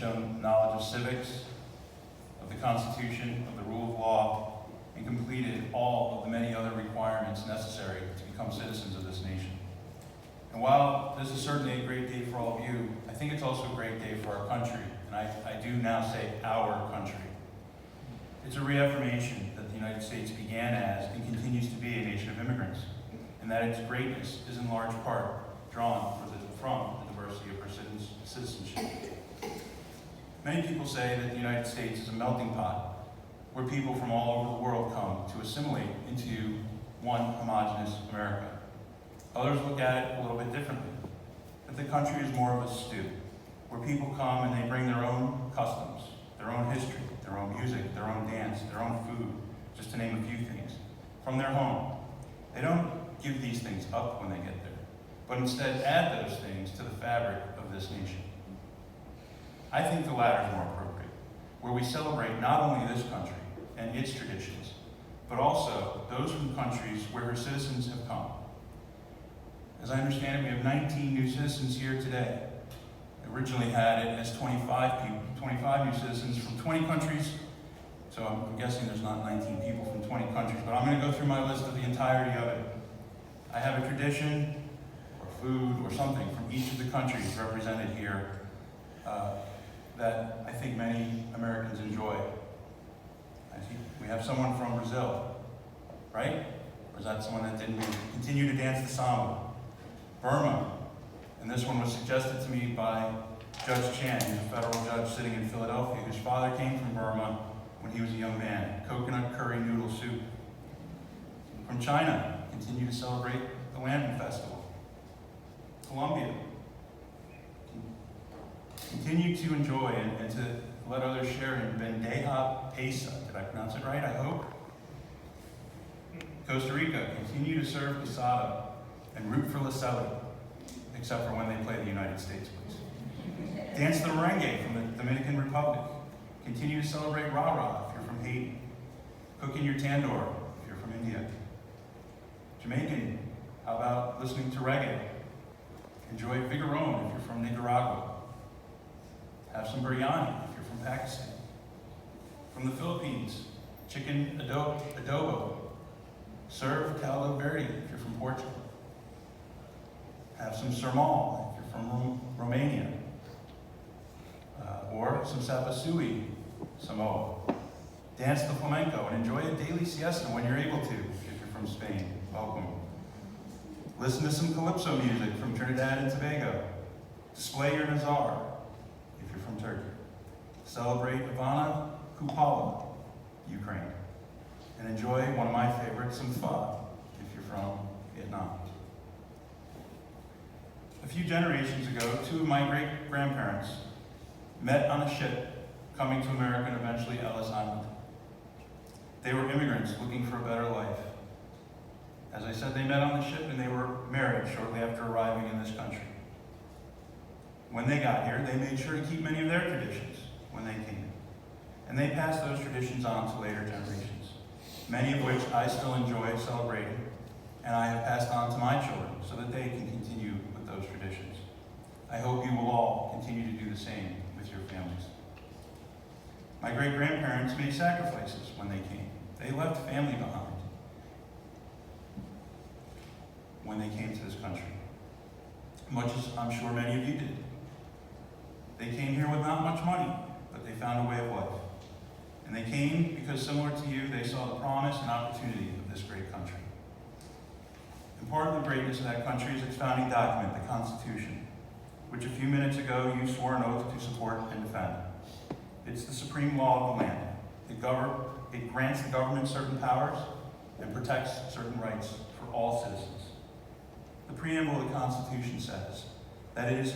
shown knowledge of civics, of the Constitution, of the rule of law, and completed all of the many other requirements necessary to become citizens of this nation. And while this is certainly a great day for all of you, I think it's also a great day for our country, and I do now say our country. It's a reaffirmation that the United States began as and continues to be a nation of immigrants, and that its greatness is in large part drawn from the diversity of our citizenship. Many people say that the United States is a melting pot where people from all over the world come to assimilate into one homogeneous America. Others look at it a little bit differently, that the country is more of a stew, where people come and they bring their own customs, their own history, their own music, their own dance, their own food, just to name a few things, from their home. They don't give these things up when they get there, but instead add those things to the fabric of this nation. I think the latter is more appropriate, where we celebrate not only this country and its traditions, but also those from countries where her citizens have come. As I understand it, we have 19 new citizens here today. I originally had it as 25 new citizens from 20 countries, so I'm guessing there's not 19 people from 20 countries, but I'm going to go through my list of the entirety of it. I have a tradition, or food, or something from each of the countries represented here that I think many Americans enjoy. I see we have someone from Brazil, right? Or is that someone that didn't continue to dance the samba? Burma, and this one was suggested to me by Judge Chan, who's a federal judge sitting in Philadelphia, whose father came from Burma when he was a young man. Coconut curry noodle soup. From China, continue to celebrate the Lantern Festival. Colombia, continue to enjoy and to let others share in Bandeja Paisa. Did I pronounce it right? I hope. Costa Rica, continue to serve casada and root for La Celi, except for when they play the United States, please. Dance the merengue from the Dominican Republic. Continue to celebrate Rah-Rah if you're from Haiti. Cook in your tandoor if you're from India. Jamaican, how about listening to reggae? Enjoy Vigorón if you're from Nicaragua. Have some biryani if you're from Pakistan. From the Philippines, chicken adobo. Serve caldo verde if you're from Portugal. Have some sermal if you're from Romania. Or some sapasui, Samoa. Dance the flamenco and enjoy a daily siesta when you're able to, if you're from Spain. Welcome. Listen to some calypso music from Trinidad and Tobago. Display your nazar, if you're from Turkey. Celebrate Ivana Kupala, Ukraine. And enjoy one of my favorites, some pho, if you're from Vietnam. A few generations ago, two of my great-grandparents met on a ship coming to America and eventually Ellis Island. They were immigrants looking for a better life. As I said, they met on the ship and they were married shortly after arriving in this country. When they got here, they made sure to keep many of their traditions when they came. And they passed those traditions on to later generations, many of which I still enjoy celebrating, and I have passed on to my children so that they can continue with those traditions. I hope you will all continue to do the same with your families. My great-grandparents made sacrifices when they came. They left family behind when they came to this country, much as I'm sure many of you did. They came here with not much money, but they found a way of life. And they came because, similar to you, they saw the promise and opportunity of this great country. And part of the greatness of that country is its founding document, the Constitution, which a few minutes ago you swore an oath to support and defend. It's the supreme law of the land. It grants the government certain powers and protects certain rights for all citizens. The preamble of the Constitution says that it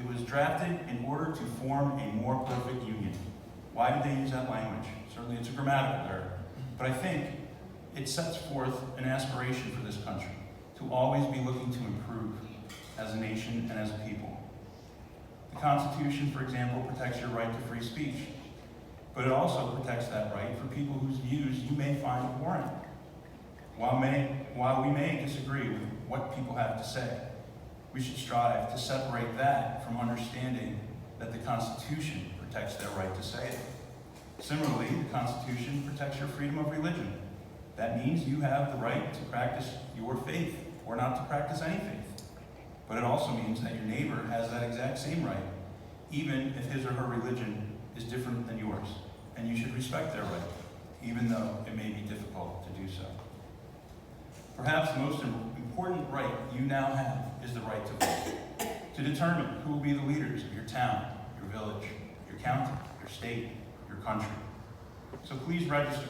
was drafted in order to form a more perfect union. Why did they use that language? Certainly it's a grammatical error, but I think it sets forth an aspiration for this country to always be looking to improve as a nation and as a people. The Constitution, for example, protects your right to free speech, but it also protects that right for people whose views you may find abhorrent. While we may disagree with what people have to say, we should strive to separate that from understanding that the Constitution protects their right to say it. Similarly, the Constitution protects your freedom of religion. That means you have the right to practice your faith or not to practice any faith. But it also means that your neighbor has that exact same right, even if his or her religion is different than yours. And you should respect their right, even though it may be difficult to do so. Perhaps the most important right you now have is the right to vote, to determine who will be the leaders of your town, your village, your county, your state, your country. So please register.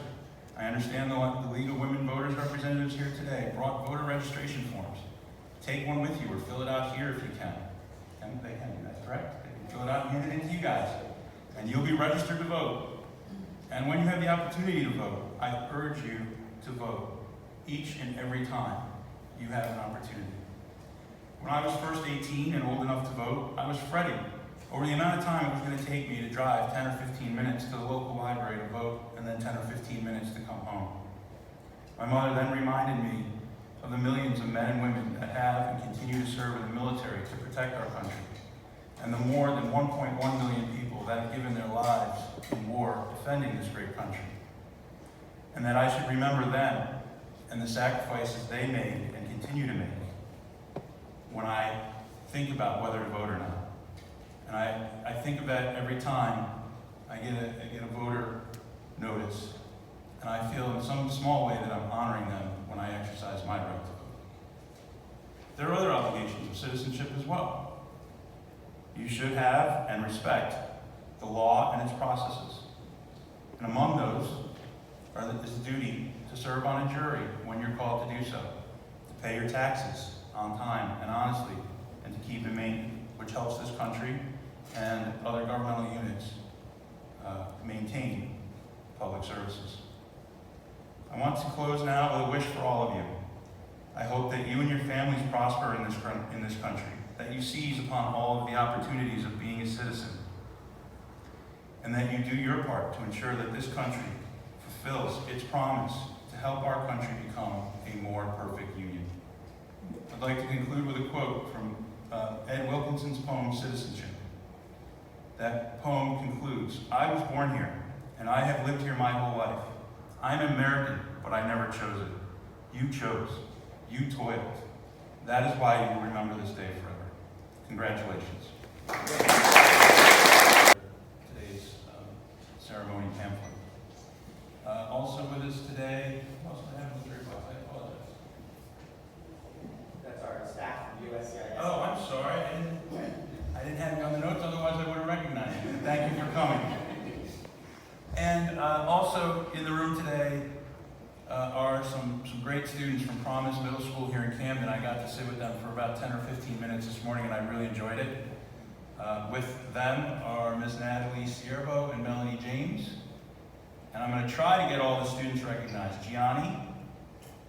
I understand the League of Women Voters representatives here today brought voter registration forms. Take one with you or fill it out here if you can. They can do that, correct? They can fill it out and hand it in to you guys. And you'll be registered to vote. And when you have the opportunity to vote, I urge you to vote each and every time you have an opportunity. When I was first 18 and old enough to vote, I was fretting over the amount of time it was going to take me to drive 10 or 15 minutes to the local library to vote, and then 10 or 15 minutes to come home. My mother then reminded me of the millions of men and women that have and continue to serve in the military to protect our country, and the more than 1.1 million people that have given their lives in war defending this great country. And that I should remember them and the sacrifices they made and continue to make when I think about whether to vote or not. And I think of that every time I get a voter notice, and I feel in some small way that I'm honoring them when I exercise my right to vote. There are other obligations of citizenship as well. You should have and respect the law and its processes. And among those is the duty to serve on a jury when you're called to do so, to pay your taxes on time and honestly, and to keep in maintenance, which helps this country and other governmental units maintain public services. I want to close now with a wish for all of you. I hope that you and your families prosper in this country, that you seize upon all of the opportunities of being a citizen, and that you do your part to ensure that this country fulfills its promise to help our country become a more perfect union. I'd like to conclude with a quote from Ed Wilkinson's poem, Citizenship. That poem concludes, "I was born here, and I have lived here my whole life. I'm American, but I never chose it. You chose. You toiled. That is why you will remember this day forever." Congratulations. Today's ceremony pamphlet. Also with us today, what else do I have in the jury box? I apologize. That's our staff from USCIS. Oh, I'm sorry. I didn't have you on the notes, otherwise I would have recognized you. Thank you for coming. And also in the room today are some great students from Promise Middle School here in Camden. I got to sit with them for about 10 or 15 minutes this morning, and I really enjoyed it. With them are Ms. Natalie Sierbo and Melanie James. And I'm going to try to get all the students recognized. Gianni,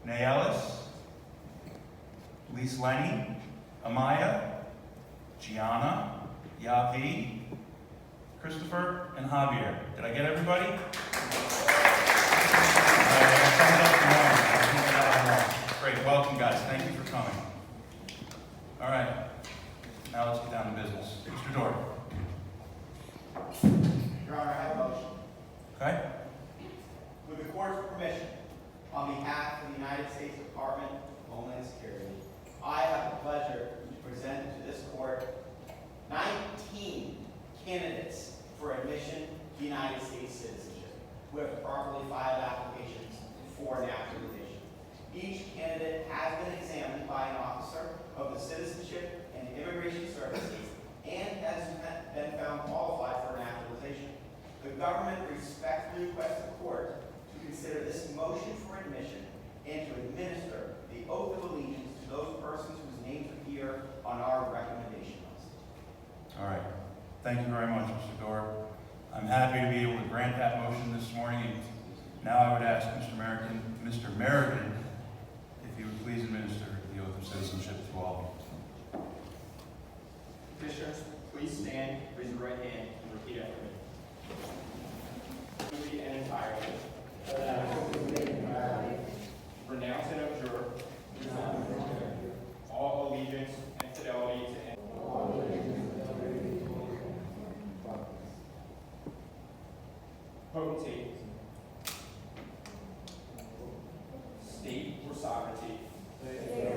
Naelis, Lise Lenny, Amaya, Gianna, Yavi, Christopher, and Javier. Did I get everybody? Great, welcome guys. Thank you for coming. All right, now let's get down to business. Mr. Dorr. Your Honor, I have a motion. Okay? With the court's permission, on behalf of the United States Department of Homeland Security, I have the pleasure to present to this court 19 candidates for admission to the United States citizenship who have properly filed applications for naturalization. Each candidate has been examined by an officer of the Citizenship and Immigration Services and has been found qualified for naturalization. The government respectfully requests the court to consider this motion for admission and to administer the oath of allegiance to those persons whose names appear on our recommendation list. All right. Thank you very much, Mr. Dorr. I'm happy to be able to grant that motion this morning. Now I would ask Mr. Merrigan, if he would please administer the oath of citizenship to all. Petitioners, please stand, raise your right hand, and repeat after me. Truly and entirely. Renounce and abjure all allegiance and fidelity to for sovereignty, faithfully